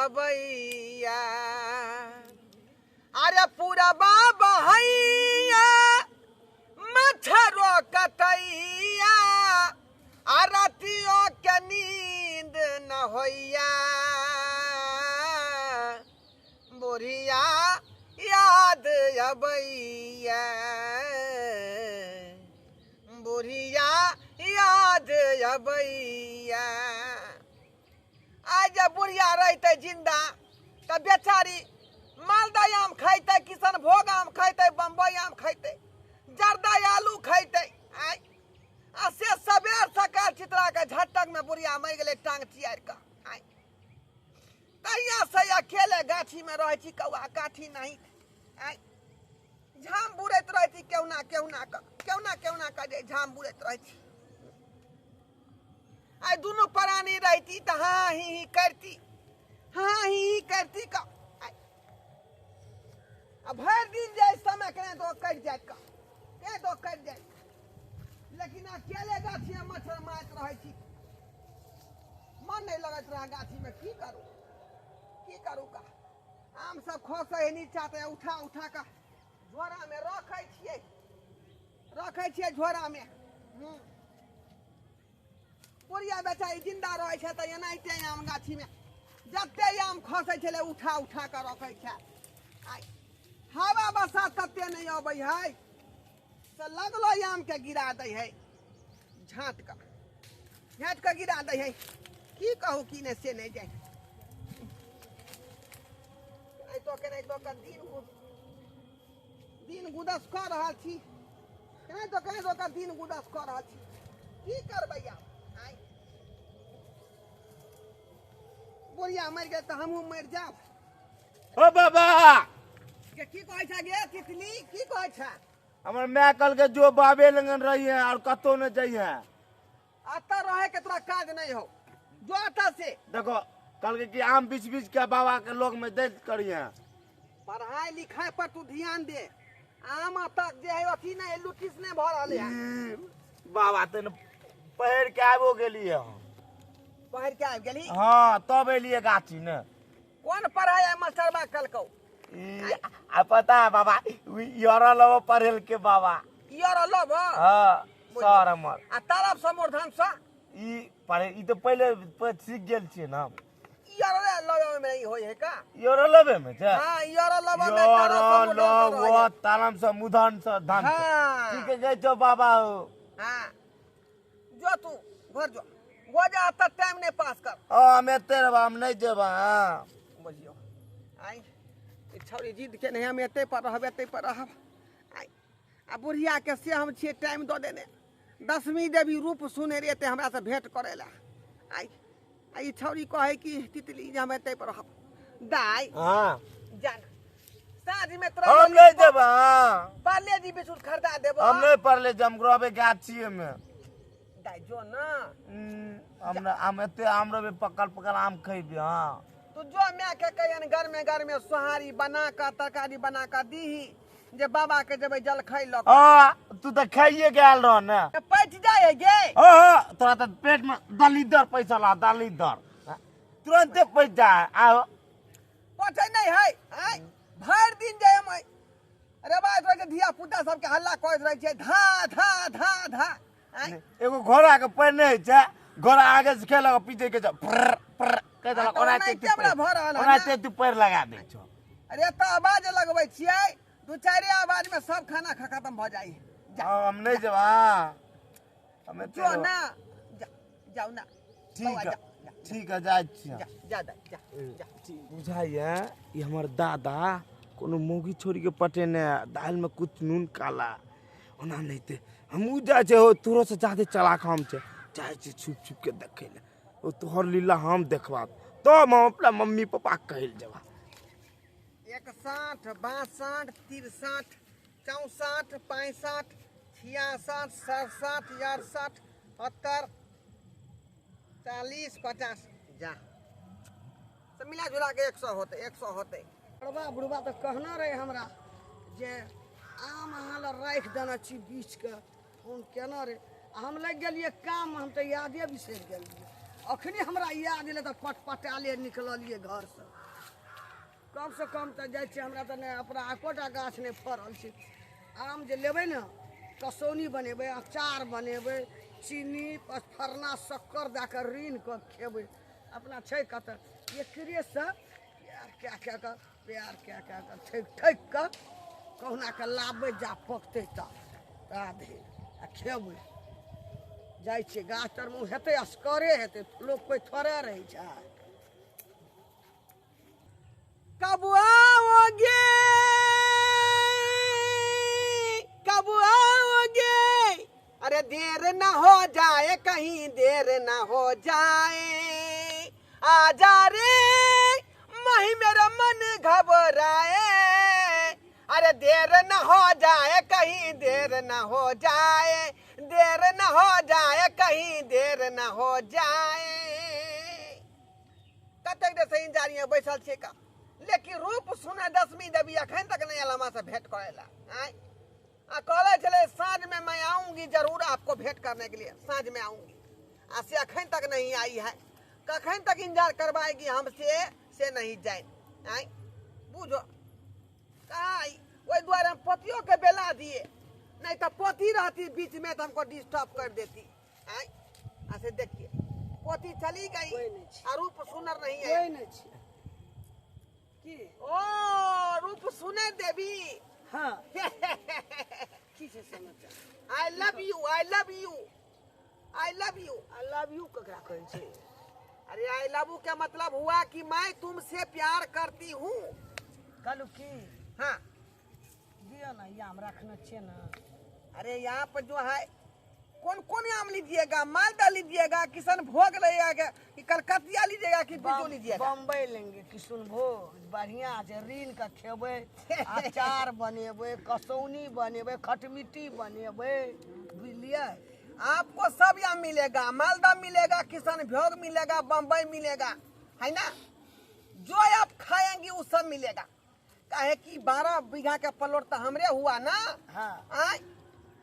अबैया अरे पूरा बाबा हैया मछरो कटैया आरतियों के नींद न होइया बुढ़िया याद अबैया बुढ़िया याद अबैया आज जब बुढ़िया रहते जिंदा तब बेचारी मालदह आम खैते किशनभोग आम खैते बम्बई आम खैते जर्दा आलू खैते से सबेर सकाल चित्रा के झटक में बुढ़िया मर गए टांग चियार का तैया से अकेले गाछी में रहे छी कौआ काठी नहीं झाम बुरैत रहे छी केहू ना जे झाम बुरैत रहे छी आई दोनों प्राणी रहती तो हाँ ही करती का अब भर दिन जाए समय करें तो कट जाए लेकिन अकेले गाछी में मच्छर मारत रहे छी मन नहीं लगत रहा गाछी में की करू का आम सब खोसे नीचा ते उठा का झोरा में रखे छिए झोरा में बुढ़िया बेचारी जिंदा रहे छै त एनाहिते आम गाछी में जते आम खसे छले उठा के रखे छै हवा बसा तते नहीं अबै है से लगलो आम के गिरा दे है झाँट के गिरा दे है की कहू की ने से नहीं जाए तो दिन गुदस कर रहा छी तो दिन गुदस कर रहा छी की करबै आम बुढ़िया मर गए तो हमहू मर जाब ओ बाबा की कहै छै गे तितली की कहै छै हमर माय कल के जो बाबे लगन रही है और कतो न जाइए अत रहे के तोरा काज नहीं हो जो अत से देखो कल के कि आम बीच के बाबा के लोग में दे करिए पढ़ाई लिखाई पर तू ध्यान दे आम तक जे है अथी नहीं लुटिस नहीं भ रहले है बाबा तने पहर के आबो गेलिए पहर के आब गेली हां तब एलिए गाछी ने कौन पढ़ाई मास्टरबा कलकौ आ पता है बाबा यारा लब पढ़ेल के बाबा यारा लब हां सर हमर आ तालब समर्थन से ई पढ़े ई तो पहले सीख गेल छिए ना यारा लब में नहीं होय है का यारा लबे में छै हां यारा लब में यारा लब तालम से मुधन से धन ठीक है गई तो बाबा हां जो तू घर जो वो जा त टाइम नहीं पास कर हम एते रहब हम नहीं जेबा हां बुझियो आई छौरी जिद के नहीं हम एते पर रहब आई आ बुढ़िया के से हम छे टाइम दो देने 10वीं देवी रूप सुने रे ते हमरा से भेंट करेला आई छौरी कहे कि तितली जे हम एते पर रहब दाई हां जाना साँझ में तोरा हम नहीं जेबा पाले जी बिस्कुट खरीदा देबो हम नहीं पढ़ले जम ग्रोबे गाछी में दाई जो ना हम एते आम रे पकल आम खइबे हां तू जो मैं के कहन घर में सोहारी बना का तरकारी बना का दीही जे बाबा के जेबै जल खै ल तू तो खाइए गेल रह ने पैठ जाए गे तोरा तो पेट में दलीदर पैसा ला दलीदर तुरंते पैठ जाए आओ पछै नहीं है भर दिन जाए हम अरे बात रहे के धिया पुता सब के हल्ला करत रहे छै धा एगो घोड़ा के पैर नहीं छै घोड़ा आगे से खेलक पीछे के कह देलक ओनाते तू पैर लगा दे छो अरे त आवाज लगबै छियै दू चारि आवाज में सब खाना खत्म भ जाई हम नहीं जेबा हमें जो ना जाओ ना ठीक है जाय छी जा बुझाइए ये हमर दादा कोनो मोगी छोरी के पटेने दाल में कुछ नून काला ओना नहीं ते हमू जाय छे हो तोरो से ज्यादा चलाक हम छे जाय छे छुप के देखे ले ओ तोहर लीला हम देखबा तो हम अपना मम्मी पापा कहल जवा 61 62 63 64 65 66 67 68 70 40 50 जा सब मिला जुला के 100 होते बुढ़वा तो कहना रहे हमरा जे आम अहाँ ल राख देना छी बीच के हम केना रे हम लग गेलिए काम हम तो यादे बिसर गेलिए अखनी हमरा याद एले तो पटपटाले निकललिए घर से कम से कम तो जाइ छी हमरा तो नहीं अपना एकोटा गाछ नहीं फड़ल छै आम जे लेबै ने कसौनी बनेबै अचार बनेबै चीनी पचफरना शक्कर दए कऽ रीन कऽ खेबै अपना छै कतऽ एकरे से प्यार कए कऽ ठकि ठकि कऽ कहुना कऽ लाबबै जा पकतै ता दे आ खेबै जाइ छियै गाछ तरमे हेतै असगरे हेतै लोक कोइ थोड़े रहै छै कब आओगे कब आओगे अरे देर न हो जाए कहीं देर न हो जाए आजा रे मही मेरा मन घबराए अरे देर न हो जाए कहीं देर न हो जाए देर न हो जाए कहीं देर न हो जाए कतेक देर से इंजारी बैसल छे का लेकिन रूप सुने 10वीं देवी अखन तक नहीं अलामा से भेंट करेला कहले चले साँझ में मैं आऊंगी जरूर आपको भेंट करने के लिए साँझ में आऊंगी से अखन तक नहीं आई है कखन तक इंतजार करवाएगी हमसे से नहीं जाए आई बुझो कहाँ आई वही द्वारे हम पतियों के बेला दिए नहीं तो पोती रहती बीच में तो हमको डिस्टर्ब कर देती आई ऐसे देखिए पोती चली गई और रूप सुनर नहीं है ओ रूप सुने देवी हाँ की छै समाचार I love you I love you I love you I love you ककरा कहै छै अरे आई लव यू का मतलब हुआ कि मैं तुमसे प्यार करती हूँ कहलू की हाँ दियो ना ये आम रखने छे ना अरे यहाँ पर जो है कौन कौन आम लीजिएगा मालदा लीजिएगा किशनभोग लीजिएगा कि कलकतिया लीजिएगा कि बिजू लीजिएगा बम्बई लेंगे किशनभोग बढ़िया छै रीन का खेबै अचार बनेबै कसौनी बनेबै खटमिट्टी बनेबै बुझलिए आपको सब यहाँ मिलेगा मालदा मिलेगा किशनभोग मिलेगा बम्बई मिलेगा है ना जो आप खाएंगे वो सब मिलेगा काहे कि 12 बीघा के प्लॉट तो हमरे हुआ ना हाँ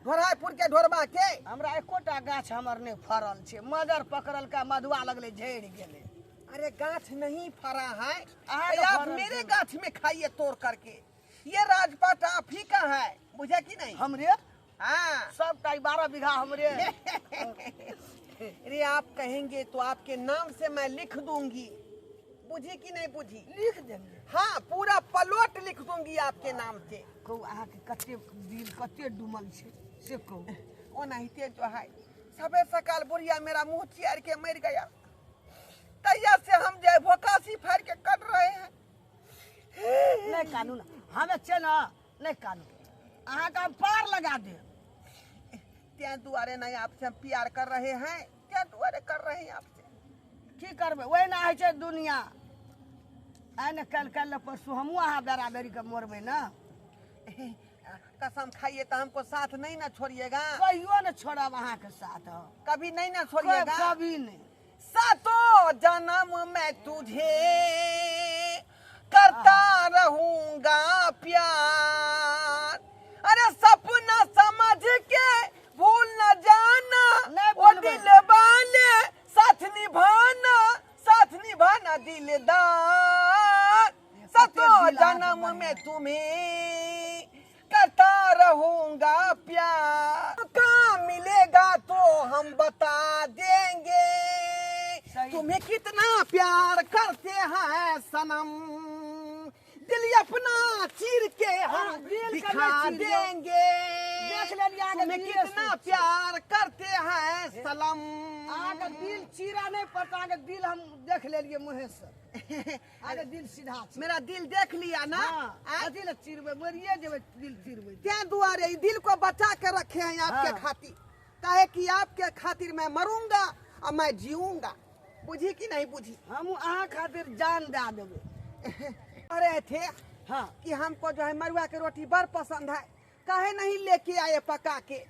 ढोरापुर के ढोरबा के हमरा एकोटा गाछ हमर नहीं फड़ल छै मदर पकड़ल का मधुआ लगले झड़ गेले अरे गाछ नहीं फरा है आज आप फरल मेरे है। गाछ में खाइए तोड़ करके ये राजपाट आप ही का है बुझे कि नहीं हमरे हाँ सब 12 बीघा हमरे अरे आप कहेंगे तो आपके नाम से मैं लिख दूंगी बुझी कि नहीं बुझी लिख देंगे हाँ पूरा प्लॉट लिख दूंगी आपके नाम से कहू अहाँ के कते दिल कते डूमल छै से कहू वो नहीं थे जो है सबे सकाल बुढ़िया मेरा मुंह चियार के मर गया तैया से हम जो भोकासी फाड़ के कट रहे हैं नहीं कानून हमें छै ना नहीं कानून अहाँ का हम पार लगा दे त्या दुआरे नहीं आपसे हम प्यार कर रहे हैं क्या दुआरे कर रहे हैं आपसे की करबै वही ना है छै दुनिया आइ ने कल परसू हमहूँ अहाँ बेरा बेरी के मरबै ना कसम खाइए तो हमको साथ नहीं ना छोड़िएगा कहियो न छोड़ब अहाँ के साथ कभी नहीं ना छोड़िएगा कभी नहीं सातों जन्म मैं तुझे करता रहूंगा प्यार अरे सपना समझ के भूल न जाना नहीं वो दिल वाले साथ निभाना दिलदार सातों जन्म में तुम्हें करता रहूंगा प्यार कहाँ मिलेगा तो हम बता देंगे तुम्हें कितना प्यार करते हैं सनम दिल अपना चीर के हम दिखा देंगे तुम्हें कितना प्यार करते हैं सनम आगे दिल चीरा नहीं पड़ता आगे दिल हम देख लेलिए मुँह से आगे दिल सीधा छै। मेरा दिल देख लिया ना हाँ दिल चीरबै मरिए जेबै दिल चीरबै क्या दुआरे इस दिल को बचा के रखे हैं आपके हाँ। खातिर कहे कि आपके खातिर मैं मरूंगा और मैं जीऊंगा बुझी कि नहीं बुझी हम अहाँ खातिर जान दे देबै कह रहे थे हाँ कि हमको जो है मरुआ की रोटी बड़ पसंद है काहे नहीं लेके आए पका के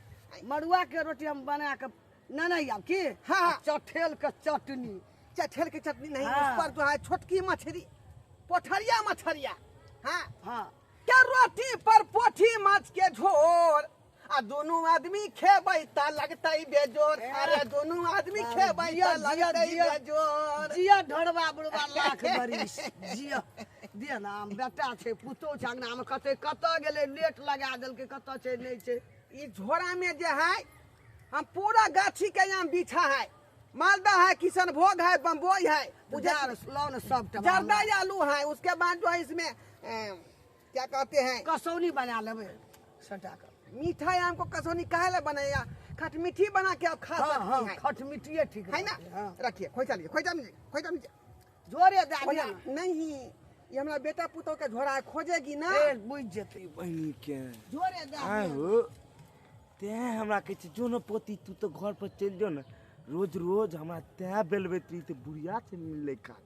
मड़ुआ के रोटी हम बना के नहीं आब की हाँ। चठेल के चटनी चठेल की चटनी नहीं हाँ। उस पर जो है छोटकी मछली पोठरिया मछरिया हाँ हाँ क्या रोटी पर पोठी माछ के झोर आ दोनों आदमी खेबै ता लगतै बेजोर अरे दोनों आदमी खेबै ता लगतै बेजोर जिया ढोरबा बुढ़बा लाख बरिस जिया दिया ना आम बेटा छे पुतो छे अंगना में कत गेले लेट लगा देलके कत छे नहीं छे ई झोरा में जे है हम पूरा गाछी के आम बिछा है मालदा है किशनभोग है बम्बई है उजार लौन सब जर्दा आलू है उसके बाद जो है इसमें क्या कहते हैं कसौनी बना लेबे सटा कर मीठा आम को कसौनी काहे ला बनाया खट मीठी बना के आप खा सकती हैं खट मिट्टिए ठीक है ना रखिए खोइचा लीजिए खोइचा लीजिए जोरे दे दिया नहीं ये हमारा बेटा पुतोह के झोरा है खोजेगी ना ए बुझ जेतै बहनी के जोरे दे आय हो ते हमरा कहै छै जो न पोती तू तो घर पर चल जो न रोज रोज हमरा ते बेलबैत रही तो बुढ़िया से मिले खा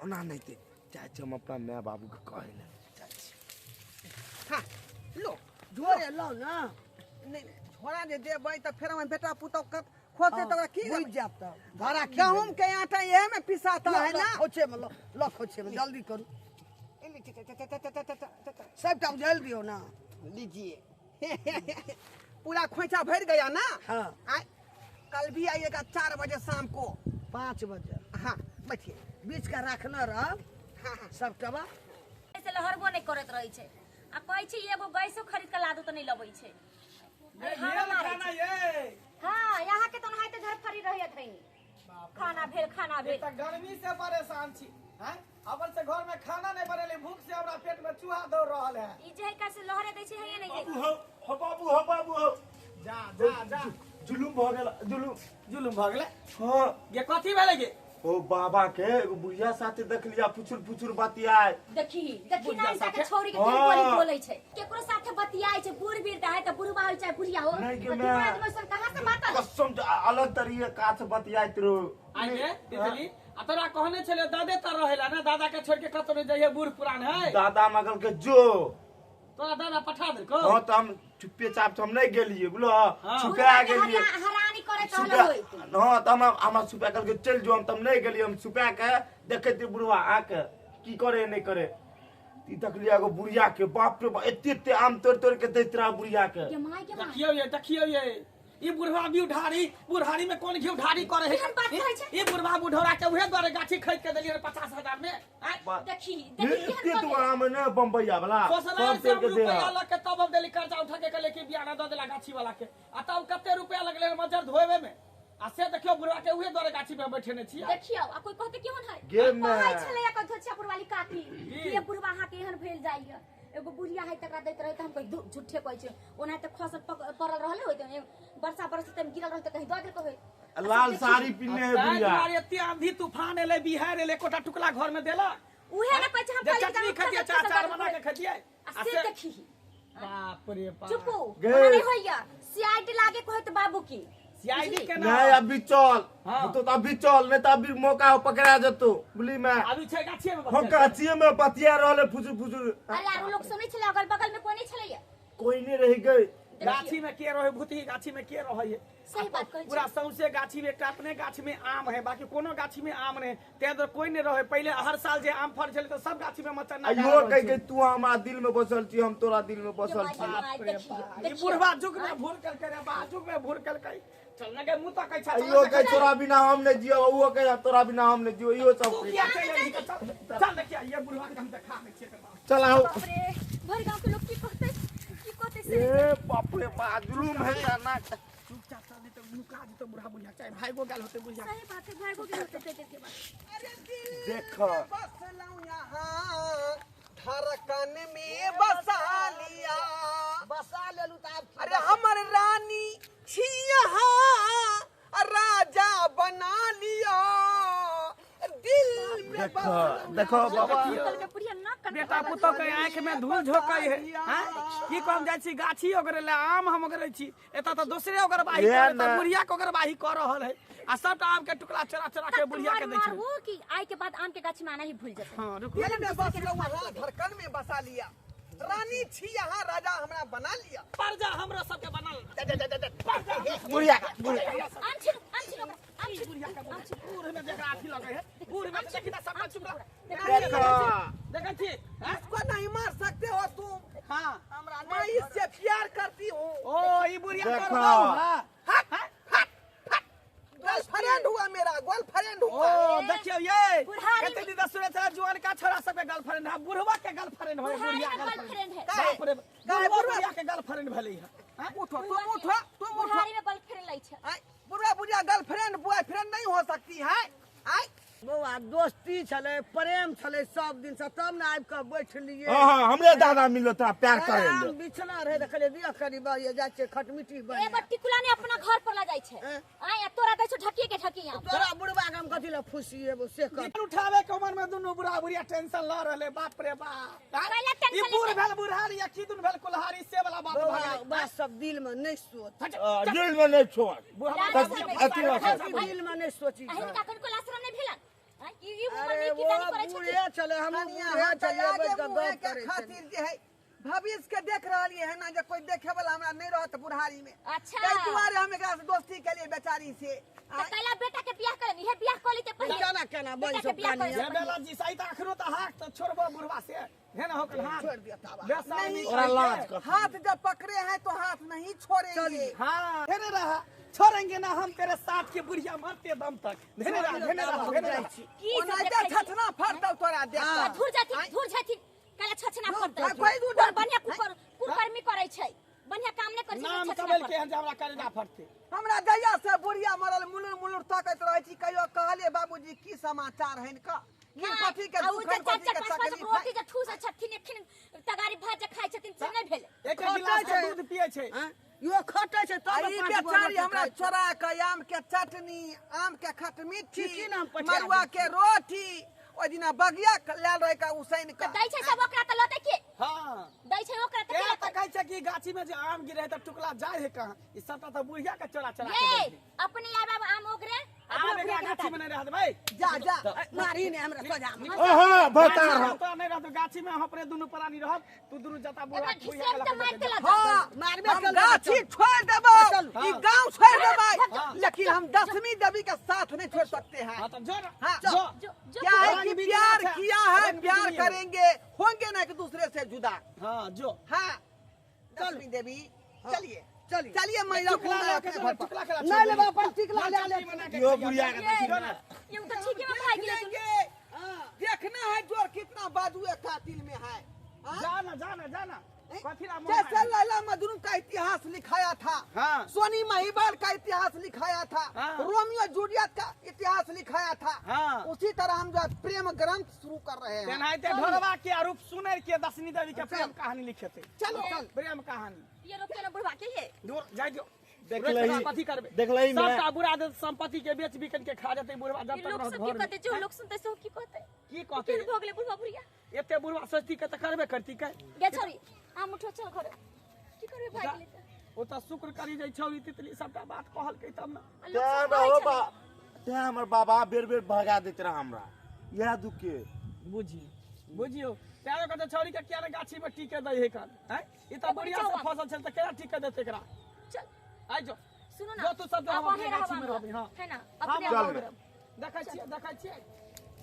ओना नहीं ते चाहे छै हम अपना माय बाबू के कहे ले चाहे छी हाँ लो जोरे लो ना नहीं झोरा जे देबै त फिर हम बेटा पुतोह के खोजते तो की बुझ जात त घरा गेहूं के आटा ये में पिसाता है ना खोचे में लो खोचे में जल्दी करू सब टाइम जल्दी दियो ना लीजिए पूरा खोइचा भर गया ना हाँ आए कल भी आइएगा 4 बजे शाम को 5 बजे हाँ बैठिए बीच का रखना रह हाँ हाँ सब टबा ऐसे लहरबो नहीं करत रही छे आ कहै छी एगो गैसो खरीद के लादू तो नहीं लबै छे हां यहाँ के तो नहाते घर फरी रही थई खाना भेल त गर्मी से परेशान छी हैं अपन से घर में खाना नहीं बनेले भूख से हमरा पेट में चूहा दौड़ रहल है ई जे का से लहरे दै छे है नहीं बाबू हो बाबू हो जा जा जा जुलुम भ गेल जुलुम भ गेले हां ये कथी भेले गे ओ बाबा के एगो बुढ़िया साथे देख लिया फुचुर बतियाय देखी ना इसा के छोरी के हाँ। बोली बोलै छे केकरो साथे बतियाय छे बूढ़ बीर है त बुढ़वा होय छे बुढ़िया हो नहीं के तो मैं दिमाग में सन कहां से बात है कसम से अलग तरीके का से बतियात रहो आगे तितली आ तोरा कहने छले दादे त रहेला ना दादा के छोड़ के कतो नहीं जाइए बूढ़ पुरान है दादा मगल के जो तोरा दादा पठा देलको हां तो हम चुप्पे चाप हम नहीं गेलिए बोलो छुपे आ गेलिए हरानी करे त हल होय हां तो हम छुपे करके चल जो हम तब नहीं गेलिए हम छुपे के देखे थे बुढ़वा आके की करे नहीं करे ती तक लिया गो बुढ़िया के बाप रे बाप एते आम तोड़ के देत रहा बुढ़िया के के माय देखियो ये ई बुढ़वा भी बुढ़ारी में कौन घी ढारी करे केहन बात कहै छे? है ई बुढ़वा बुढ़ौरा के उहे द्वारे गाछी खरीद के देलिए 50,000 में देखी एते तो आम ने बम्बईया वाला सोसला सब से तोड़ के दे रुपया लग के तब हम देली कर्जा उठा के लेके बियाना द देला गाछी वाला के आ तब कते रुपया लगले मजर धोएवे में आ से देखियो बुढ़वा के उहे द्वारे गाछी पे बैठेने छी देखियो आ कोई कहते केहन है गे में कहै छले एक धोछापुर वाली काकी ये बुढ़वा हा के एहन भेल जाइए एगो बुढ़िया है तकरा दैत रहे त हम कहि झूठे कहै छै ओना त फसल पड़ल रहले होय त वर्षा बरस त गिरल रहे त कहीं द देलको होय लाल साड़ी पहने है बुढ़िया एते आंधी तूफान एले बिहार एले कोटा टुकला घर में देला उहे ने कहै छै हम जे चटनी खतिया चार बना के खतिया आ से देखी बाप रे बाप चुपो गे। ओना नहीं होइया सीआईडी लागे कहै त बाबू की सीआईडी के ना नहीं अभी चल हाँ। तो अभी चल नहीं तो अभी मौका पकड़ा जतो बोली मैं अभी छे गाछी में हम काचिए में बतिया रहले फुजुर अरे यार वो लोग सुनै छले अगल बगल में कोई नहीं छले कोई नहीं रह गई गाछी में के रहे भूती गाछी में के रहे सही बात कहै पूरा सौंसे गाछी में एकटा अपने गाछ में आम है बाकी कोनो गाछी में आम नहीं ते तो कोई नहीं रहे पहले हर साल जे आम फल छले तो सब गाछी में मचर ना अयो कह के तू हमारा दिल में बसल छी हम तोरा दिल में बसल छी ये बुढ़वा जुग में भूर कर करे बाजुग में भूर कर कई चल ना के मुंह तो कई अयो कह तोरा बिना हम नहीं जियो वो कह तोरा बिना हम नहीं जियो इहो सब क्या चल देखिए ये बुढ़वा के हम देखा में छे चल आओ बाप रे भर गांव के लोग की कहते से ए बाप रे जुलुम है या ना चुपचाप चल नहीं तो मुका जी तो बुढ़ा बुढ़िया चाहे भाई को गाल होते बुढ़िया सही बात है भाई को भी होते थे के बाद अरे दिल देखो बसलऊं यहाँ धड़कन में बसा लिया बसा लेलू त अरे हमर रानी छी यहाँ राजा बना लिया दिल में देखो देखो बाबा कल के पुरिया ना कर बेटा पुतो के आंख में धूल झोंकाई है हैं की कहम जाय छी गाछी ओकरे ले आम हम ओकरे छी एता तो दूसरे ओकर बाही ये करे ना। त बुढ़िया के ओकर बाही कर रहल है आ सबटा आम के टुकड़ा चरा के बुढ़िया के दै छै हो कि आई के बाद आम के गाछ में आना ही भूल जाते हां रुको दिल में बसलऊं यहाँ धड़कन में बसा लिया रानी छी यहाँ राजा हमरा बना लिया परजा हमरो सब के बनल बुढ़िया आम छिलो बुढ़िया के पूरे में जगह आठी लगे है पूरे में देखि ना सब चुप देखो देखै छी हैं इसको नहीं मार सकते हो तुम हां मैं इससे प्यार करती हूँ ओ ई बुढ़िया देखो। कर हां गर्लफ्रेंड हुआ मेरा गर्लफ्रेंड हुआ ओ देखियो ये बुढ़ारी कते दिन सुने था जुआन का छोरा सब के गर्लफ्रेंड है बुढ़वा के गर्लफ्रेंड है बुढ़ारी बुढ़िया में गर्लफ्रेंड गर्लफ्रेंड है बाप रे बुढ़वा के गर्लफ्रेंड भले है उठो तुम उठो तुम उठो बुढ़ारी में गर्लफ्रेंड लै छै आय बुढ़ा बुढ़िया गर्लफ्रेंड बॉयफ्रेंड नहीं हो सकती है आय बौआ दोस्ती छले प्रेम छले सब दिन से तब ने आबि के बैठ लिए हाँ हमरे दादा मिलो तोरा प्यार करे आराम ले बिछना रहे देखले दिया करीब ये जाय छै खटमिटी बन एगो टिकुला ने अपना घर पर ला जाइ छै आय तोरा दै छौ ढकिए के ढकी यहाँ तोरा बुढ़वा के हम कथी ला फुसी एबो से कर जीवन उठावे के उम्र में दोनों बुढ़ा बुढ़िया टेंशन ल रहले बाप रे बाप कैला टेंशन ई बूढ़ भेल बुढ़ारी या की दुन भेल कुल्हारी से वाला बात बौआ भगे बात सब दिल में नहीं सोच दिल में नहीं छोड़ दिल में नहीं सोची अहिन का कनको आश्रम नहीं भेलन आय ई उम्र अरे में वो की जानी करे बूढ़े छै चले हम कनिया बूढ़े हम तो चले आगे बैठ के मुँहे गप के करे खातिर जे है भविष्य के देख रहली है ना जो कोई देखे वाला हमरा नहीं रहत बुढ़ारी में अच्छा ताहि दुआरे हम एकरा से दोस्ती के लिए बेचारी से तो कैला बेटा के बियाह करनी है बियाह कर लेते पहले केना केना बन बेटा के सब बियाह करे कहानी ये बेला जी सही त अखनो त हाथ त छोड़बो बुढ़वा से है ना होकर हाथ छोड़ दिया तावा बेसानी ओरा लाज कर हाथ जब पकड़े हैं तो हाथ नहीं छोड़ेंगे हां धेने रहा छोड़ेंगे ना हम तेरे साथ की बुढ़िया मरते दम तक धेने रहा की ओनाइते छछना फरतौ तोरा देख धुर जाती कैला छछना धुर, फरतौ कोई दूर जाती। बढ़िया कुकर्मी करे छै बढ़िया काम नहीं करे छै नाम छछना कबल के फरतौ। हम हमरा करे ना फरते हमरा दैया से बुढ़िया मरल मुलुर मुलुर ताकत रहे छी कहियो कहले बाबूजी की समाचार है इनका किन कथी के आ उ दुख है जे कथी के चार पांच तकलीफ रोटी है जे ठूस छथिन एखन तगारी भात जे खाइ छथिन से नहीं भेल एक गिलास के दूध पिए छै यो खटे छै तब ई बेचारी हमरा चोरा के आम के चटनी आम के खटमिठी की नाम पठा मरुआ के रोटी ओ दिना बगिया लेल रहे का उसैन तो का दै छै सब ओकरा त लते के हां दै छै ओकरा त ए के त कहै छै कि गाछी में जे आम गिरे त टुकड़ा जाय है कहां ई सबटा त बुढ़िया के चोरा चोरा के ये दे दे। अपने यार बाबा आम ओकरे आम एकरा गाछी में नहीं रहत भाई जा जा मारी ने हमरा सजा हाँ बता रहा तो नहीं रहत गाछी में हम अपने दुनु प्राणी रहब तू दुनु जता बुढ़ा एकरा बुढ़िया घिसेट के के मार लगे देला हाँ मारबे हम कर गाछी छोड़ देबो ई गांव छोड़ देबै हाँ। लेकिन हम 10वीं देवी के साथ नहीं छोड़ सकते हैं हां तो जो हाँ। जो जो क्या है कि रंग भी प्यार दिया था। किया है रंग भी प्यार दिया। करेंगे होंगे ना एक दूसरे से जुदा हां जो हाँ 10वीं देवी चलिए चलिए चलिए महिला टुकड़ा घूमने ला अपने के घर पर टुकड़ा के नहीं लेबा अपन टिकला ले ले यो बुढ़िया के ये तो ठीक है भाई गिरे तू लेंगे देखना है जोर कितना बाजुए कातिल में है हाँ? जाना कथी ला मोह जैसे है? लैला मजनू का इतिहास लिखाया था हाँ। सोनी महिबाल का इतिहास लिखाया था हाँ। रोमियो जूलियट का इतिहास लिखाया था हाँ। उसी तरह हम जो है प्रेम ग्रंथ शुरू कर रहे हैं तेनाहिते ढोलवा के रूप सुने के दसनी देवी के प्रेम कहानी लिखे थे चलो चल प्रेम कहानी ये रोक के ना बुढ़वा के ये दूर जाय दियो देख रोज लही- कथी करबे देख लही मैं- सबका बुरा आदत संपत्ति के बेच बिकन के खा जते बुढ़वा जब ये तक लोग रहत सब की घर कहते जो में लोग सुनते सो की कहते की कहते फिर भोगले बुढ़वा बुढ़िया एते बुढ़वा सोचती के त करबे करती के गे छोरी आम उठो चल घर की करबे भाई गिरे ओ त शुक्र करी जाइ छौ ई तितली सबटा बात कहल के तब ना ते हमर बाबा बेर बेर भगा देत रहा हमरा यह दुख के बुझियो त्यारे कहते छौरी के किया गाछी में टीके दै है कान हैं ई त बढ़िया से फसल छल त केना टीके देते एकरा चल आइ जो सुनो ना जो तू सब अब हम अहें गाछी में रहबा रहबी हां है ना अपने चल आप मैं। रह देखै छियै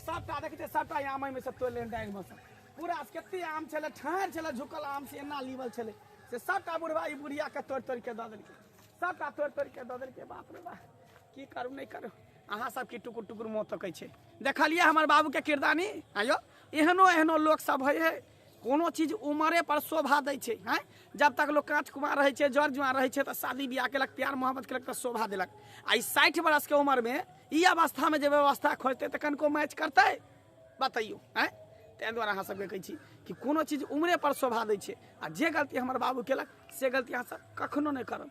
सबटा देखते सबटा आम में से तोड़ लेन डाइन में सब पूरा कते आम छले ठाड़ छले झुकल आम से एना लीवल छले से सबटा बुढ़वा ई बुढ़िया के तोड़ तोड़ के द देलकै सबटा तोड़ तोड़ के द देलकै बाप रे बाप की करू नहीं करू अहाँ सब की टुकुर टुकुर मुँह तकै छै देखलिए हमर बाबू के किरदानी आयो एहनो लोग सब है कोनो चीज उमरे पर शोभा दै छै हैं जब तक लोग कांच कुमार रहे छै जड़ जुआर रहे छै त शादी बियाह केलक प्यार मोहब्बत केलक त शोभा देलक आ 60 बरस के उम्र में ई अवस्था में जे व्यवस्था खोजते त कनको मैच करतै बतैयो हैं तै दुआरे अहाँ सब कहै छी कि कोनो चीज उमरे पर शोभा दै छै आ जे गलती हमर बाबू केलक से गलती अहाँ सब कखनो नहीं करब